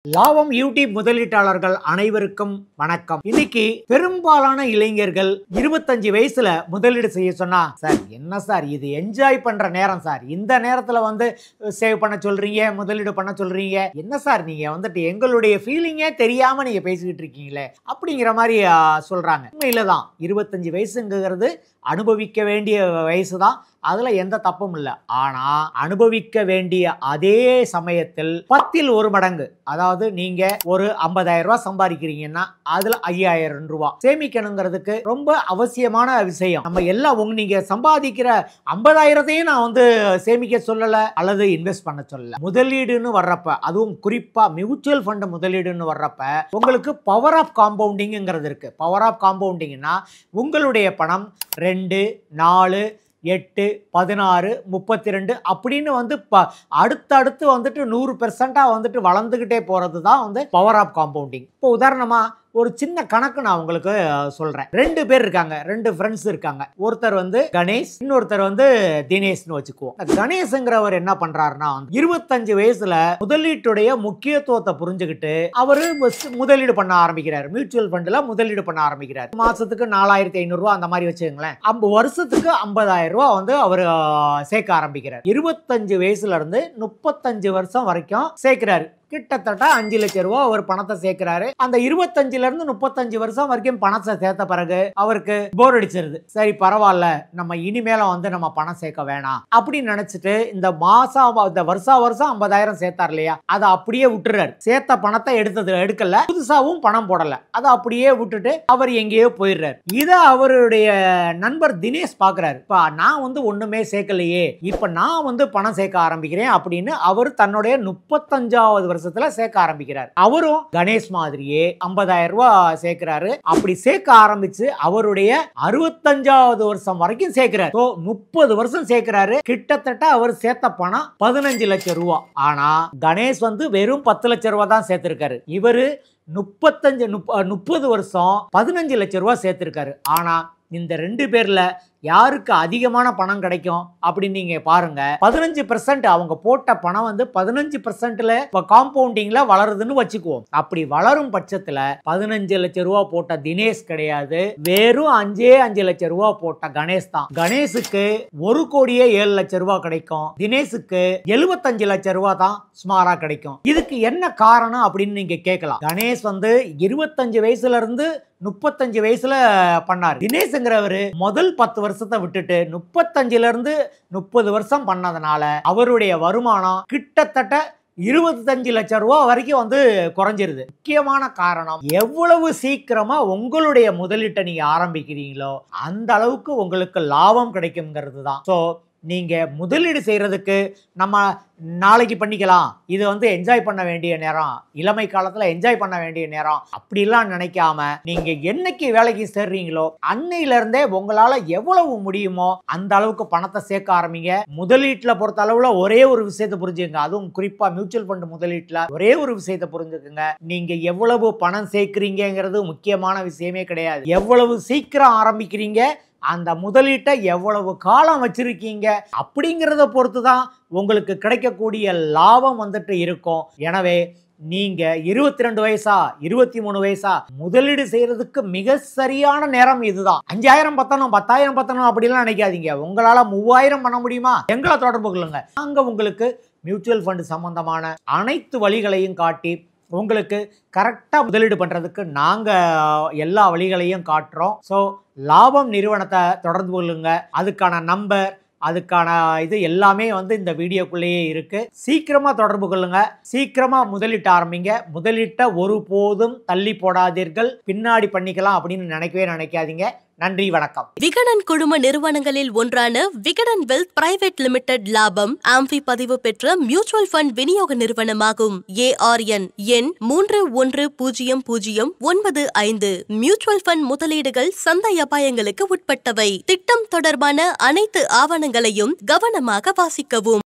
லாபம் யூடியூப் முதலீட்டாளர்கள் அனைவருக்கும் வணக்கம். இன்னைக்கு பெரும்பாலான இளைஞர்கள் 25 வயசுல முதலீடு செய்ய சொன்னா, சார் என்ன சார் இது என்ஜாய் பண்ற நேரம் சார், இந்த நேரத்துல சேவ் பண்ண சொல்றீங்க, முதலீடு பண்ண சொல்றீங்க, என்ன சார் நீங்க எங்களுடைய ஃபீலிங்கே தெரியாம நீங்க பேசிக்கிட்டு இருக்கீங்களே அப்படிங்கிற மாதிரி சொல்றாங்க. உண்மையில தான் 25 வயசுங்கிறது அனுபவிக்க வேண்டிய வயசு தான், அதுல எந்த தப்பும் இல்லை. ஆனா அனுபவிக்க வேண்டிய அதே சமயத்தில் 10ல் 1 மடங்கு, அதாவது நீங்க ஒரு 50,000 ரூபாய் சம்பாதிக்கிறீங்கன்னா அதுல 5,000 ரூபாய் சேமிக்கணுங்கிறதுக்கு ரொம்ப அவசியமான விஷயம். நம்ம எல்லாம் நீங்க சம்பாதிக்கிற 50,000த்தையும் நான் சேமிக்க சொல்லல அல்லது இன்வெஸ்ட் பண்ண சொல்லல. முதலீடுன்னு வர்றப்ப, அதுவும் குறிப்பா மியூச்சுவல் ஃபண்ட் முதலீடுன்னு வர்றப்ப உங்களுக்கு பவர் ஆஃப் காம்பவுண்டிங்கிறது இருக்கு. பவர் ஆஃப் காம்பவுண்டிங்னா உங்களுடைய பணம் 2, 4, 8, 16, 32 அப்படின்னு அடுத்தடுத்து 100% வளர்ந்துகிட்டே போறது தான் பவர் ஆஃப் காம்பவுண்டிங். இப்போ உதாரணமா ஒரு சின்ன கணக்கு நான் உங்களுக்கு சொல்றேன். 2 பேர் இருக்காங்க, 2 ஃப்ரெண்ட்ஸ் இருக்காங்க. ஒருத்தர் கணேஷ், இன்னொருத்தர் தினேஷ்னு வச்சுக்குவோம். கணேஷ்ங்கிறவர் என்ன பண்றாருன்னா 25 வயசுல முதலீட்டுடைய முக்கியத்துவத்தை புரிஞ்சுக்கிட்டு அவரு முதலீடு பண்ண ஆரம்பிக்கிறாரு. மியூச்சுவல் ஃபண்ட்ல முதலீடு பண்ண ஆரம்பிக்கிறாரு. மாசத்துக்கு 4,500 ரூபாய் அந்த மாதிரி வச்சுக்கங்களேன். வருஷத்துக்கு 50,000 ரூபாய் அவரு சேர்க்க ஆரம்பிக்கிறார். 25 வயசுல இருந்து 35 வருஷம் வரைக்கும் சேர்க்கிறாரு. கிட்டத்தட்ட 5 லட்சம் ரூபாய் ஒரு பணத்தை சேர்க்கிறாரு. அந்த 25ல இருந்து 35 வருஷம் வரைக்கும் பணத்தை சேர்த்த பிறகு அவருக்கு போர் அடிச்சிருது. சரி பரவாயில்ல, நம்ம இனிமேல நம்ம பணம் சேர்க்க வேணாம் அப்படின்னு நினைச்சிட்டு இந்த வருஷம் 50,000 சேர்த்தார் இல்லையா, அதை அப்படியே விட்டுறாரு. சேர்த்த பணத்தை எடுக்கல, புதுசாவும் பணம் போடல, அதை அப்படியே விட்டுட்டு அவர் எங்கேயோ போயிடுறாரு. இத அவருடைய நண்பர் தினேஷ் பாக்குறாரு. இப்ப நான் ஒண்ணுமே சேர்க்கலையே, இப்ப நான் பணம் சேர்க்க ஆரம்பிக்கிறேன் அப்படின்னு அவர் தன்னுடைய 35வது வருஷத்துல சேர்க்க ஆரம்பிக்கிறார். அவரும் கணேஷ் மாதிரியே 50,000 ரூபாய் சேர்க்கிறாரு. அப்படி சேர்க்க ஆரம்பிச்சு அவருடைய 65வது வருஷம் வரைக்கும் சேர்க்கிறார். 30 வருஷம் சேர்க்கிறாரு. கிட்டத்தட்ட அவர் சேர்த்த பணம் 15 லட்சம் ரூபாய். ஆனா கணேஷ் வெறும் 10 லட்சம் ரூபாய் தான் சேர்த்திருக்காரு. இவரு 30 வருஷம் 15 லட்சம் ரூபாய் சேர்த்திருக்காரு. ஆனா இந்த 2 பேர்ல யாருக்கு அதிகமான பணம் கிடைக்கும் அப்படின்னு நீங்க பாருங்க. 15% அவங்க போட்ட பணம் 15%ல காம்பவுண்டிங்ல வளருதுன்னு வச்சுக்குவோம். அப்படி வளரும் பட்சத்துல 15 லட்சம் ரூபாய் போட்ட தினேஷ் கிடையாது, வெறும் 5 லட்சம் ரூபாய் போட்ட கணேஷ் தான். கணேஷுக்கு 1,07 லட்சம் ரூபாய் கிடைக்கும், தினேஷுக்கு 75 லட்சம் ரூபாய் தான் சுமாரா கிடைக்கும். இதுக்கு என்ன காரணம் அப்படின்னு நீங்க கேட்கலாம். கணேஷ் 25 வயசுல இருந்து 35 வயசுல பண்ணாரு. தினேஷ்ங்கிறவரு முதல் 10 வருஷத்தை விட்டுட்டு 35ல இருந்து 30 வருஷம் பண்ணதுனால அவருடைய வருமானம் கிட்டத்தட்ட 25 லட்சம் ரூபாய் வரைக்கும் குறைஞ்சிருது. முக்கியமான காரணம், எவ்வளவு சீக்கிரமா உங்களுடைய முதலீட்டை நீங்க ஆரம்பிக்கிறீங்களோ அந்த அளவுக்கு உங்களுக்கு லாபம் கிடைக்கும்ங்கிறது தான். ஸோ நீங்க முதலீடு செய்யறதுக்கு நம்ம நாளைக்கு பண்ணிக்கலாம், இது என்ஜாய் பண்ண வேண்டிய நேரம், இளமை காலத்துல என்ஜாய் பண்ண வேண்டிய நேரம் அப்படிலாம் நினைக்காம நீங்க என்னைக்கு வேலைக்கு சேர்றீங்களோ அன்னையில இருந்தே உங்களால எவ்வளவு முடியுமோ அந்த அளவுக்கு பணத்தை சேர்க்க ஆரம்பிங்க. முதலீட்டுல பொறுத்த அளவுல ஒரே ஒரு விஷயத்தை புரிஞ்சுக்கங்க, அதுவும் குறிப்பா மியூச்சுவல் ஃபண்ட் முதலீட்டுல ஒரே ஒரு விஷயத்தை புரிஞ்சுக்கங்க. நீங்க எவ்வளவு பணம் சேர்க்கிறீங்கிறது முக்கியமான விஷயமே கிடையாது. எவ்வளவு சீக்கிரம் ஆரம்பிக்கிறீங்க, அந்த முதலீட்டை எவ்வளவு காலம் வச்சிருக்கீங்க அப்படிங்கிறத பொறுத்து தான் உங்களுக்கு கிடைக்கக்கூடிய லாபம் இருக்கும். எனவே நீங்க 22 வயசா 23 வயசா முதலீடு செய்யறதுக்கு மிக சரியான நேரம் இதுதான். 5,000 பத்தணும், 10,000 பத்தணும் அப்படிலாம் நினைக்காதீங்க. உங்களால 3,000 பண்ண முடியுமா, எங்களை தொடர்பு கொள்ளுங்க. நாங்க உங்களுக்கு மியூச்சுவல் ஃபண்ட் சம்பந்தமான அனைத்து வழிகளையும் காட்டி உங்களுக்கு கரெக்டாக முதலீடு பண்ணுறதுக்கு நாங்கள் எல்லா வழிகளையும் காட்டுறோம். ஸோ லாபம் நிறுவனத்தை தொடர்பு கொள்ளுங்க. அதுக்கான நம்பர், அதுக்கான இது எல்லாமே இந்த வீடியோக்குள்ளேயே இருக்கு. சீக்கிரமா தொடர்பு கொள்ளுங்க, சீக்கிரமா முதலீட்டு ஆரம்பிங்க. முதலீட்டை ஒருபோதும் தள்ளி போடாதீர்கள். பின்னாடி பண்ணிக்கலாம் அப்படின்னு நினைக்காதீங்க. நன்றி, வணக்கம். விகடன் குழும நிறுவனங்களில் ஒன்றான விகடன் வெல்த் பிரைவேட் லிமிடெட் லாபம் ஆம்பி பதிவு பெற்ற மியூச்சுவல் ஃபண்ட் விநியோக நிறுவனமாகும். ARN எண் 310095. மியூச்சுவல் ஃபண்ட் முதலீடுகள் சந்தை அபாயங்களுக்கு உட்பட்டவை. திட்டம் தொடர்பான அனைத்து ஆவணங்களையும் கவனமாக வாசிக்கவும்.